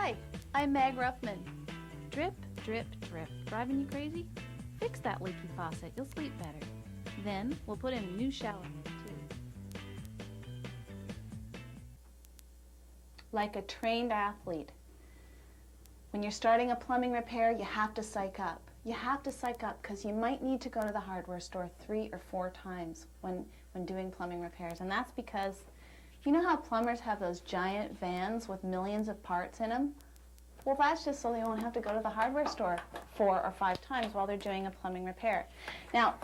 Hi, I'm Meg Ruffman. Drip, drip, drip. Driving you crazy? Fix that leaky faucet. You'll sleep better. Then we'll put in a new shower head too. Like a trained athlete, when you're starting a plumbing repair, you have to psych up. You have to psych up because you might need to go to the hardware store 3 or 4 times when doing plumbing repairs. And that's because, you know how plumbers have those giant vans with millions of parts in them? Well, that's just so they won't have to go to the hardware store 4 or 5 times while they're doing a plumbing repair. Now,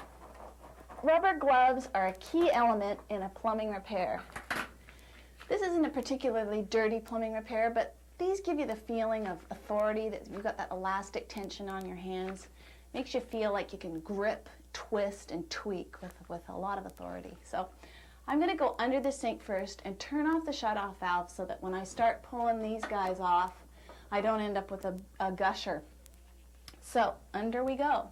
rubber gloves are a key element in a plumbing repair. This isn't a particularly dirty plumbing repair, but these give you the feeling of authority, that you've got that elastic tension on your hands. Makes you feel like you can grip, twist, and tweak with a lot of authority. So I'm going to go under the sink first and turn off the shut-off valve so that when I start pulling these guys off, I don't end up with a gusher. So under we go.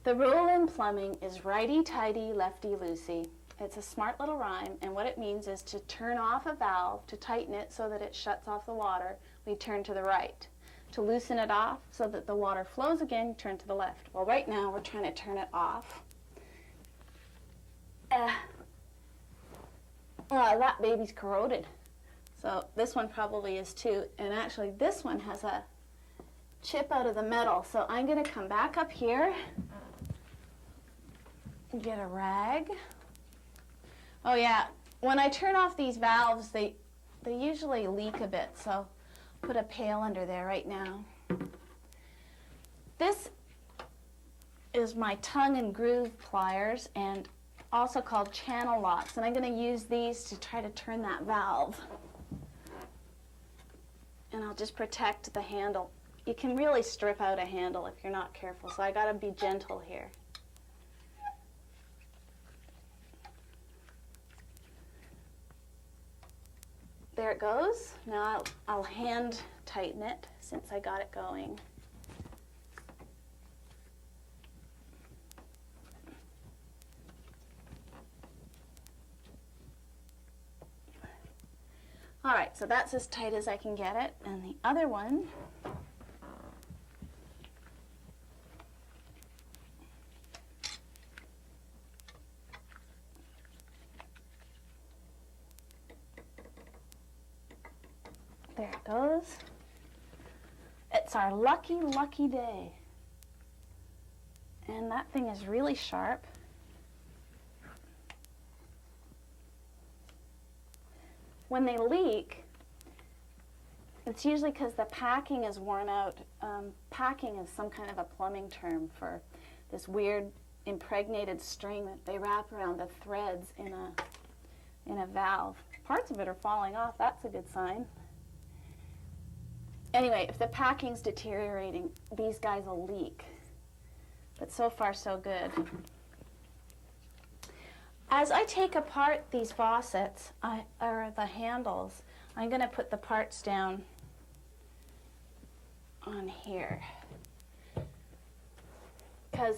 The rule in plumbing is righty-tighty, lefty-loosey. It's a smart little rhyme, and what it means is to turn off a valve, to tighten it so that it shuts off the water, we turn to the right. To loosen it off so that the water flows again, turn to the left. Well, right now we're trying to turn it off. That baby's corroded. So this one probably is too, and actually this one has a chip out of the metal. So I'm going to come back up here and get a rag. Oh yeah, when I turn off these valves, they usually leak a bit, so put a pail under there right now. This is my tongue and groove pliers, and also called channel locks, and I'm going to use these to try to turn that valve. And I'll just protect the handle. You can really strip out a handle if you're not careful, so I got to be gentle here. There it goes. Now I'll hand tighten it since I got it going. All right, so that's as tight as I can get it. And the other one, there it goes. It's our lucky, lucky day. And that thing is really sharp. When they leak, it's usually because the packing is worn out. Packing is some kind of a plumbing term for this weird impregnated string that they wrap around the threads in a valve. Parts of it are falling off. That's a good sign. Anyway, if the packing's deteriorating, these guys will leak. But so far, so good. As I take apart these faucets, or the handles, I'm going to put the parts down on here. Because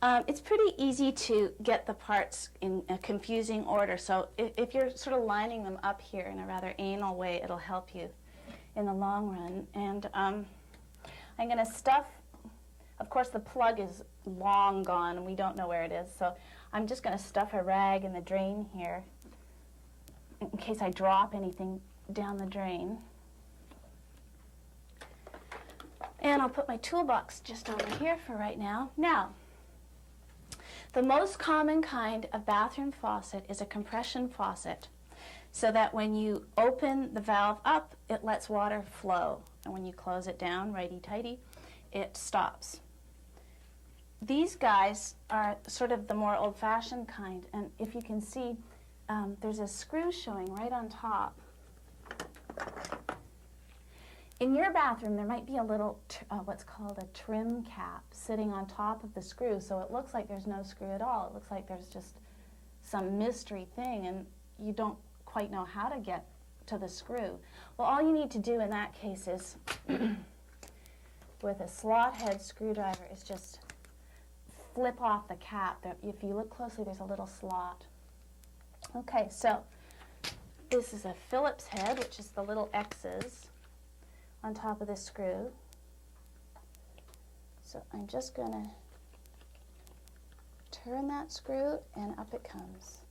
it's pretty easy to get the parts in a confusing order. So if you're sort of lining them up here in a rather anal way, it'll help you in the long run. And I'm going to stuff, of course the plug is long gone and we don't know where it is, so I'm just going to stuff a rag in the drain here in case I drop anything down the drain. And I'll put my toolbox just over here for right now. Now, the most common kind of bathroom faucet is a compression faucet, so that when you open the valve up, it lets water flow. And when you close it down, righty-tighty, it stops. These guys are sort of the more old-fashioned kind, and if you can see, there's a screw showing right on top. In your bathroom, there might be a little, what's called a trim cap sitting on top of the screw, so it looks like there's no screw at all. It looks like there's just some mystery thing, and you don't quite know how to get to the screw. Well, all you need to do in that case is, with a slot head screwdriver, is just flip off the cap. If you look closely, there's a little slot. Okay, so This is a Phillips head, which is the little X's on top of this screw. So I'm just going to turn that screw and up it comes.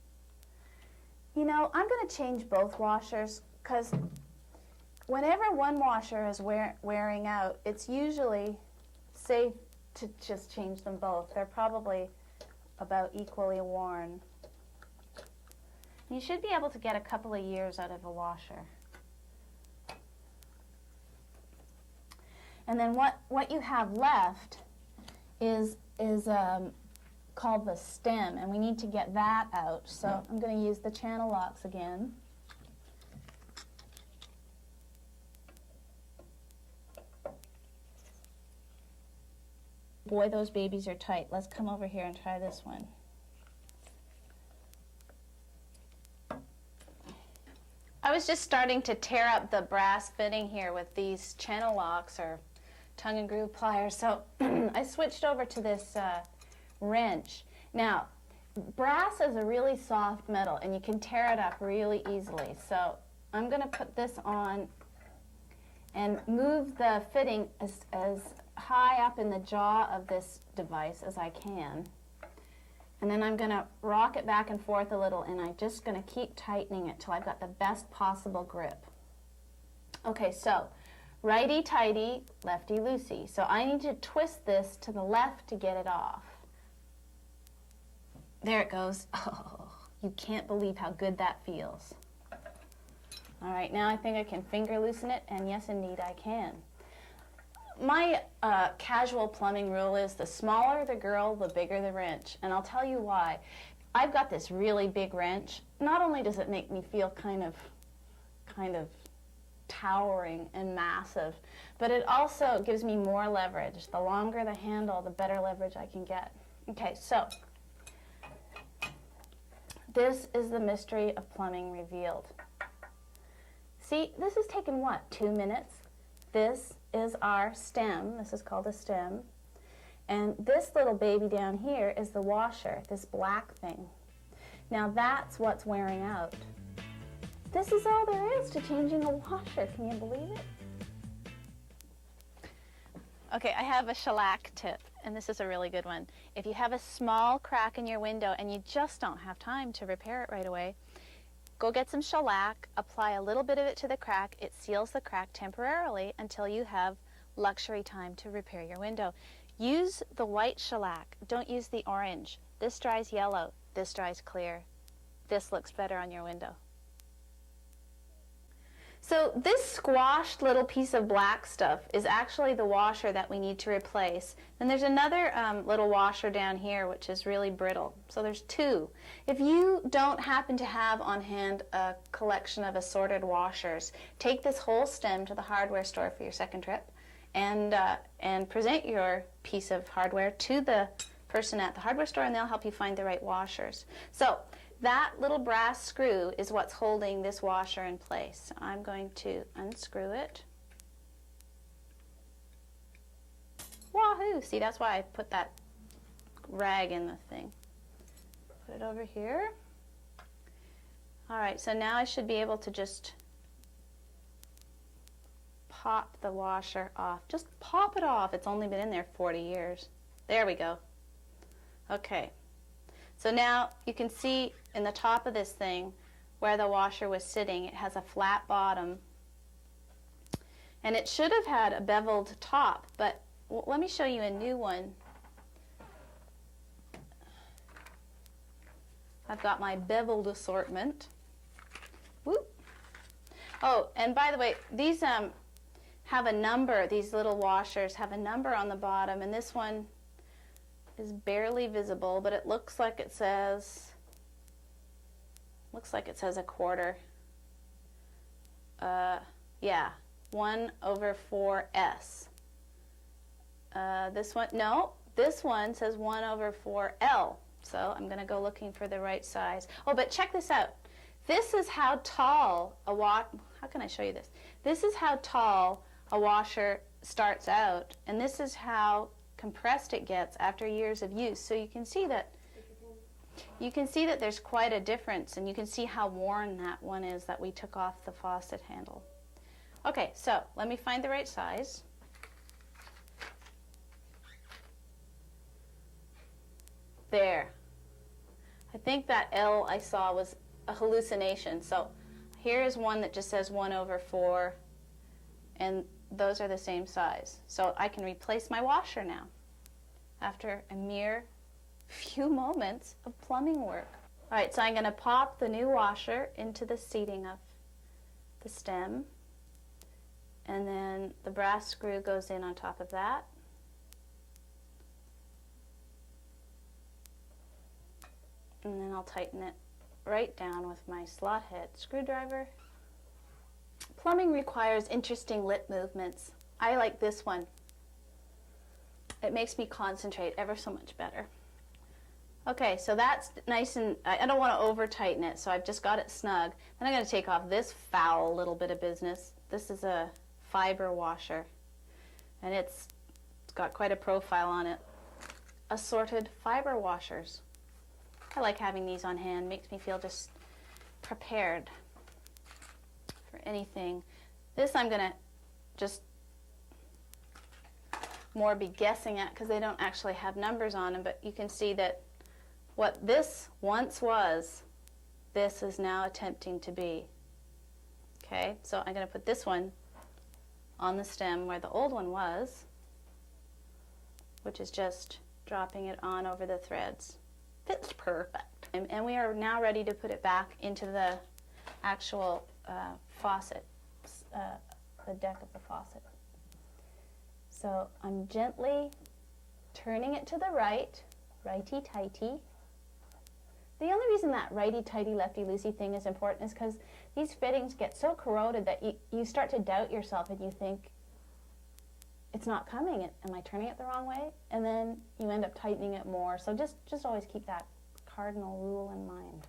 You know, I'm going to change both washers because whenever one washer is wearing out, it's usually safe to just change them both. They're probably about equally worn. You should be able to get a couple of years out of a washer. And then what you have left is called the stem, and we need to get that out. So I'm going to use the channel locks again. Boy, those babies are tight. Let's come over here and try this one. I was just starting to tear up the brass fitting here with these channel locks or tongue and groove pliers, so I switched over to this wrench. Now, brass is a really soft metal and you can tear it up really easily, so I'm going to put this on and move the fitting as high up in the jaw of this device as I can. And then I'm going to rock it back and forth a little, and I'm just going to keep tightening it till I've got the best possible grip. Okay, so righty-tighty, lefty-loosey. So I need to twist this to the left to get it off. There it goes. Oh, you can't believe how good that feels. All right, now I think I can finger loosen it, and yes, indeed, I can. My casual plumbing rule is the smaller the girl, the bigger the wrench, and I'll tell you why. I've got this really big wrench. Not only does it make me feel kind of towering and massive, but it also gives me more leverage. The longer the handle, the better leverage I can get. Okay, so this is the mystery of plumbing revealed. See, this has taken what, 2 minutes? This is our stem. This is called a stem. And this little baby down here is the washer, this black thing. Now that's what's wearing out. This is all there is to changing a washer. Can you believe it? Okay, I have a shellac tip, and this is a really good one. If you have a small crack in your window and you just don't have time to repair it right away, go get some shellac, apply a little bit of it to the crack. It seals the crack temporarily until you have luxury time to repair your window. Use the white shellac. Don't use the orange. This dries yellow. This dries clear. This looks better on your window. So this squashed little piece of black stuff is actually the washer that we need to replace. And there's another little washer down here which is really brittle. So there's two. If you don't happen to have on hand a collection of assorted washers, take this whole stem to the hardware store for your second trip and present your piece of hardware to the person at the hardware store, and they'll help you find the right washers. So that little brass screw is what's holding this washer in place. So I'm going to unscrew it. Wahoo! See, that's why I put that rag in the thing. Put it over here. All right, so now I should be able to just pop the washer off. Just pop it off. It's only been in there 40 years. There we go. Okay. So now you can see in the top of this thing where the washer was sitting, it has a flat bottom. And it should have had a beveled top, but let me show you a new one. I've got my beveled assortment. Whoop. Oh, and by the way, these have a number. These little washers have a number on the bottom, and this one is barely visible, but it looks like it says a quarter. Yeah, 1/4S. This one, no, this one says 1/4L. So I'm going to go looking for the right size. Oh, but check this out. This is how tall a how can I show you this? This is how tall a washer starts out, and this is how compressed it gets after years of use. So you can see that, You can see that there's quite a difference, and you can see how worn that one is that we took off the faucet handle. Okay, so let me find the right size. There. I think that L I saw was a hallucination. So here is one that just says 1/4, and those are the same size. So I can replace my washer now after a mere few moments of plumbing work. All right, so I'm going to pop the new washer into the seating of the stem, and then the brass screw goes in on top of that. And then I'll tighten it right down with my slot head screwdriver. Plumbing requires interesting lip movements. I like this one. It makes me concentrate ever so much better. Okay, so that's nice, and I don't want to over tighten it, so I've just got it snug. Then I'm going to take off this foul little bit of business. This is a fiber washer, and it's got quite a profile on it. Assorted fiber washers. I like having these on hand. Makes me feel just prepared for anything. This I'm going to just more be guessing at because they don't actually have numbers on them, but you can see that what this once was, this is now attempting to be. Okay, so I'm going to put this one on the stem where the old one was, which is just dropping it on over the threads. Fits perfect. And we are now ready to put it back into the actual faucet, the deck of the faucet. So I'm gently turning it to the right, righty-tighty. The only reason that righty-tighty, lefty-loosey thing is important is because these fittings get so corroded that you start to doubt yourself and you think, it's not coming. Am I turning it the wrong way? And then you end up tightening it more. So just always keep that cardinal rule in mind.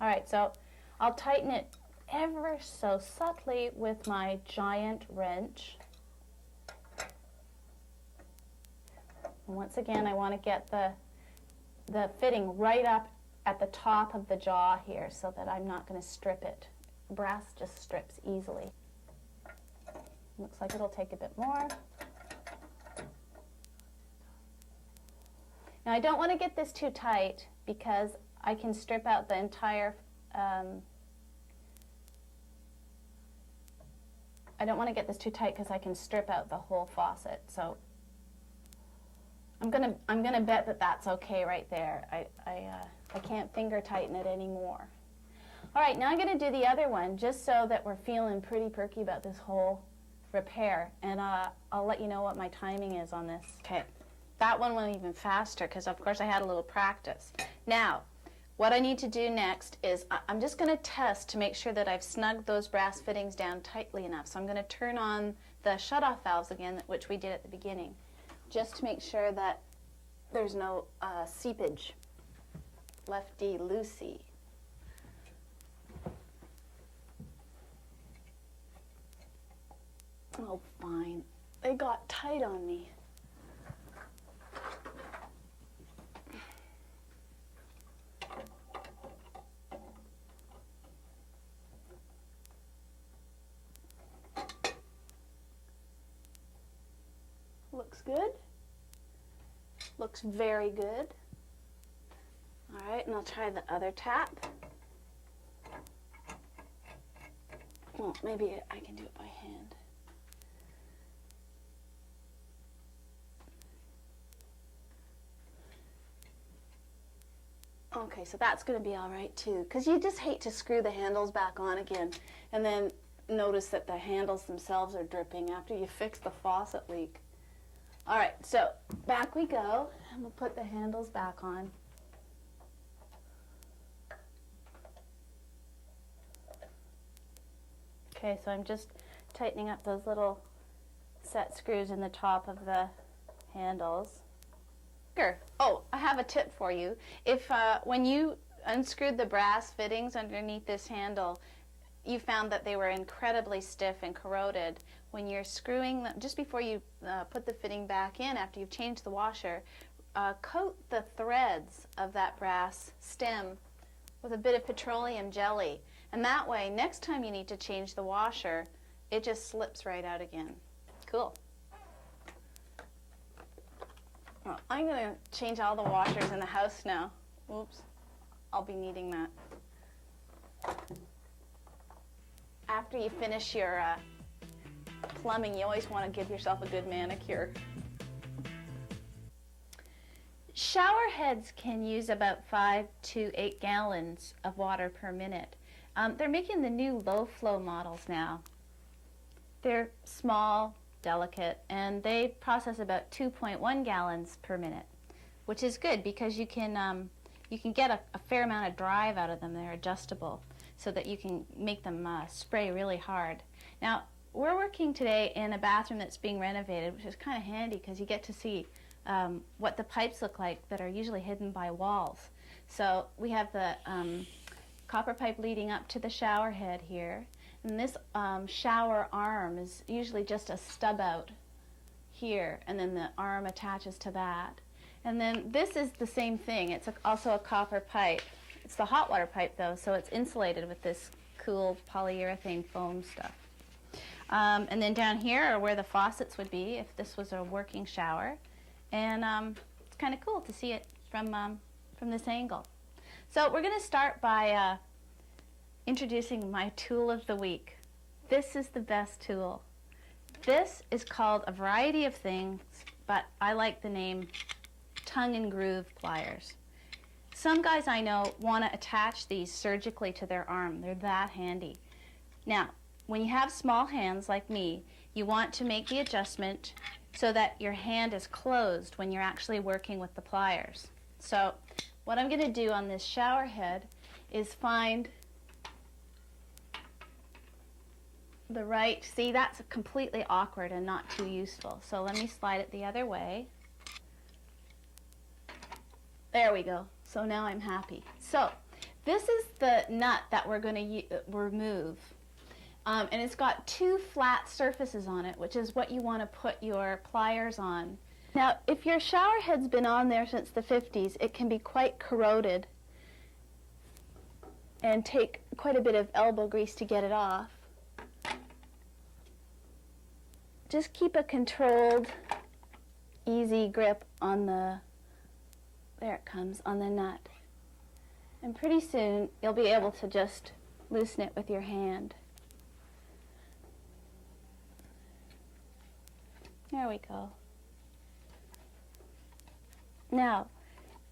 All right, so I'll tighten it ever so subtly with my giant wrench. And once again, I want to get the fitting right up at the top of the jaw here so that I'm not going to strip it. Brass just strips easily. Looks like it'll take a bit more. Now I don't want to get this too tight because I can strip out the entire, I don't want to get this too tight because I can strip out the whole faucet. So I'm gonna bet that that's okay right there. I can't finger tighten it anymore. All right, now I'm gonna do the other one just so that we're feeling pretty perky about this whole repair, and I'll let you know what my timing is on this. Okay, that one went even faster because of course I had a little practice. Now, what I need to do next is I'm just going to test to make sure that I've snugged those brass fittings down tightly enough. So I'm going to turn on the shutoff valves again, which we did at the beginning, just to make sure that there's no seepage, lefty-loosey. Oh, fine. They got tight on me. Looks good. Looks very good. All right, and I'll try the other tap. Well, maybe I can do it by hand. Okay, so that's going to be all right too, because you just hate to screw the handles back on again and then notice that the handles themselves are dripping after you fix the faucet leak. All right, so back we go, and we'll put the handles back on. Okay, so I'm just tightening up those little set screws in the top of the handles. Oh, I have a tip for you. If when you unscrewed the brass fittings underneath this handle, you found that they were incredibly stiff and corroded, when you're screwing them, just before you put the fitting back in after you've changed the washer, coat the threads of that brass stem with a bit of petroleum jelly. And that way, next time you need to change the washer, it just slips right out again. Cool. Well, I'm going to change all the washers in the house now. Oops. I'll be needing that. After you finish your plumbing, you always want to give yourself a good manicure. Shower heads can use about 5 to 8 gallons of water per minute. They're making the new low flow models now. They're small, delicate, and they process about 2.1 gallons per minute, which is good because you can get a fair amount of drive out of them. They're adjustable so that you can make them spray really hard. Now, we're working today in a bathroom that's being renovated, which is kind of handy because you get to see what the pipes look like that are usually hidden by walls. So we have the copper pipe leading up to the shower head here, and this shower arm is usually just a stub out here, and then the arm attaches to that. And then this is the same thing. It's also a copper pipe. It's the hot water pipe though, so it's insulated with this cool polyurethane foam stuff. And then down here are where the faucets would be if this was a working shower. And it's kind of cool to see it from this angle. So we're going to start by introducing my tool of the week. This is the best tool. This is called a variety of things, but I like the name tongue and groove pliers. Some guys I know want to attach these surgically to their arm. They're that handy. Now, when you have small hands like me, you want to make the adjustment so that your hand is closed when you're actually working with the pliers. So what I'm going to do on this shower head is find the right, see, that's completely awkward and not too useful. So let me slide it the other way. There we go. So now I'm happy. So this is the nut that we're going to remove. And it's got 2 flat surfaces on it, which is what you want to put your pliers on. Now, if your shower head's been on there since the 50s, it can be quite corroded and take quite a bit of elbow grease to get it off. Just keep a controlled, easy grip on the, there it comes, on the nut. And pretty soon, you'll be able to just loosen it with your hand. There we go. Now,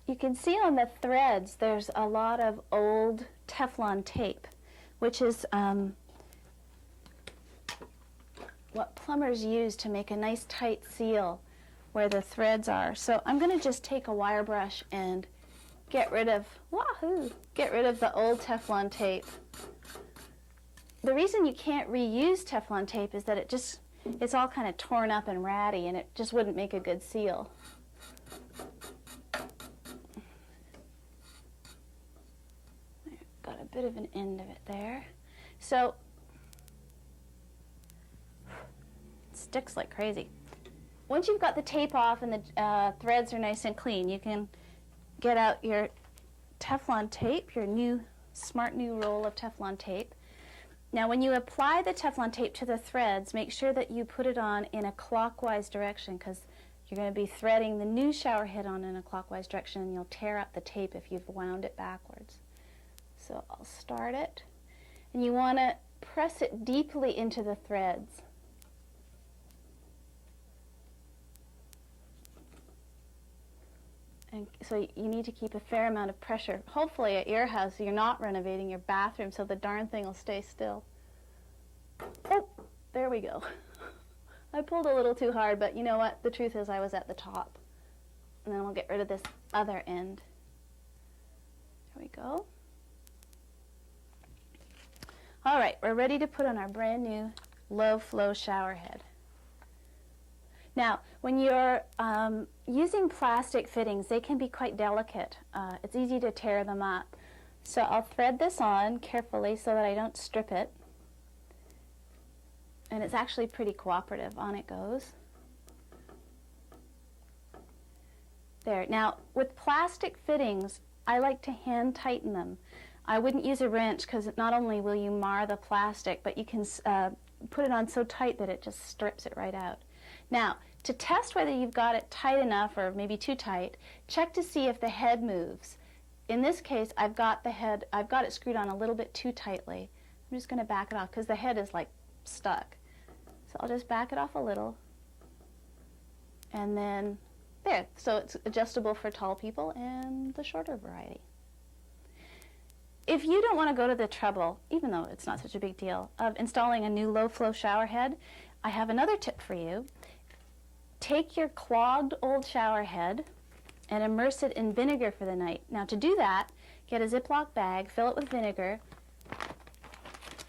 you can see on the threads there's a lot of old Teflon tape, which is what plumbers use to make a nice tight seal where the threads are. So I'm going to just take a wire brush and get rid of the old Teflon tape. The reason you can't reuse Teflon tape is that it's all kind of torn up and ratty, and it just wouldn't make a good seal. Got a bit of an end of it there. So it sticks like crazy. Once you've got the tape off and the threads are nice and clean, you can get out your Teflon tape, your smart new roll of Teflon tape. Now, when you apply the Teflon tape to the threads, make sure that you put it on in a clockwise direction, because you're going to be threading the new shower head on in a clockwise direction, and you'll tear up the tape if you've wound it backwards. So I'll start it, and you want to press it deeply into the threads. And so you need to keep a fair amount of pressure. Hopefully at your house you're not renovating your bathroom, so the darn thing will stay still. Oh, there we go. I pulled a little too hard, but you know what? The truth is I was at the top. And then we'll get rid of this other end. There we go. All right, we're ready to put on our brand new low flow shower head. Now, when you're using plastic fittings, they can be quite delicate. It's easy to tear them up. So I'll thread this on carefully so that I don't strip it. And it's actually pretty cooperative. On it goes. There. Now, with plastic fittings, I like to hand tighten them. I wouldn't use a wrench because not only will you mar the plastic, but you can put it on so tight that it just strips it right out. Now, to test whether you've got it tight enough or maybe too tight, check to see if the head moves. In this case, I've got it screwed on a little bit too tightly. I'm just going to back it off because the head is like stuck. So I'll just back it off a little. And then there. So it's adjustable for tall people and the shorter variety. If you don't want to go to the trouble, even though it's not such a big deal, of installing a new low-flow shower head, I have another tip for you. Take your clogged old shower head and immerse it in vinegar for the night. Now to do that, get a Ziploc bag, fill it with vinegar,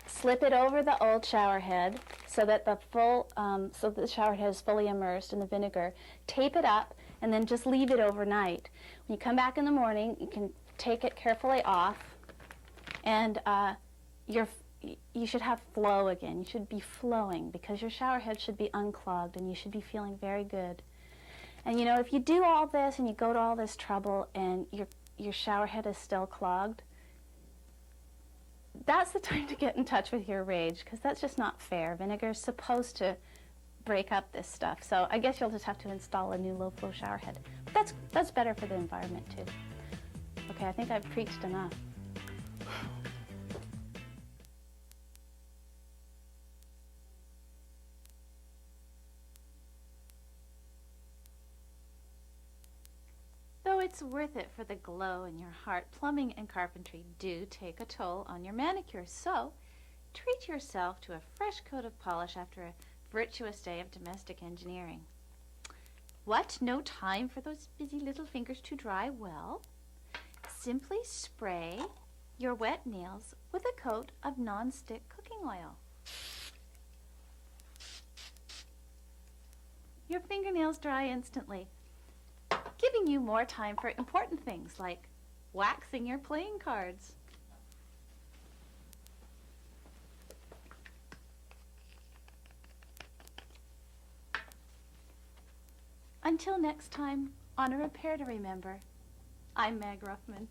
slip it over the old shower head so that the shower head is fully immersed in the vinegar. Tape it up and then just leave it overnight. When you come back in the morning, you can take it carefully off, and you should have flow again. You should be flowing because your shower head should be unclogged and you should be feeling very good. And you know, if you do all this and you go to all this trouble and your shower head is still clogged, that's the time to get in touch with your rage, because that's just not fair. Vinegar is supposed to break up this stuff. So I guess you'll just have to install a new low-flow shower head. But that's better for the environment too. Okay, I think I've preached enough. Though it's worth it for the glow in your heart, plumbing and carpentry do take a toll on your manicure. So treat yourself to a fresh coat of polish after a virtuous day of domestic engineering. What? No time for those busy little fingers to dry? Well, simply spray your wet nails with a coat of non-stick cooking oil. Your fingernails dry instantly, giving you more time for important things like waxing your playing cards. Until next time, on A Repair to Remember, I'm Meg Ruffman.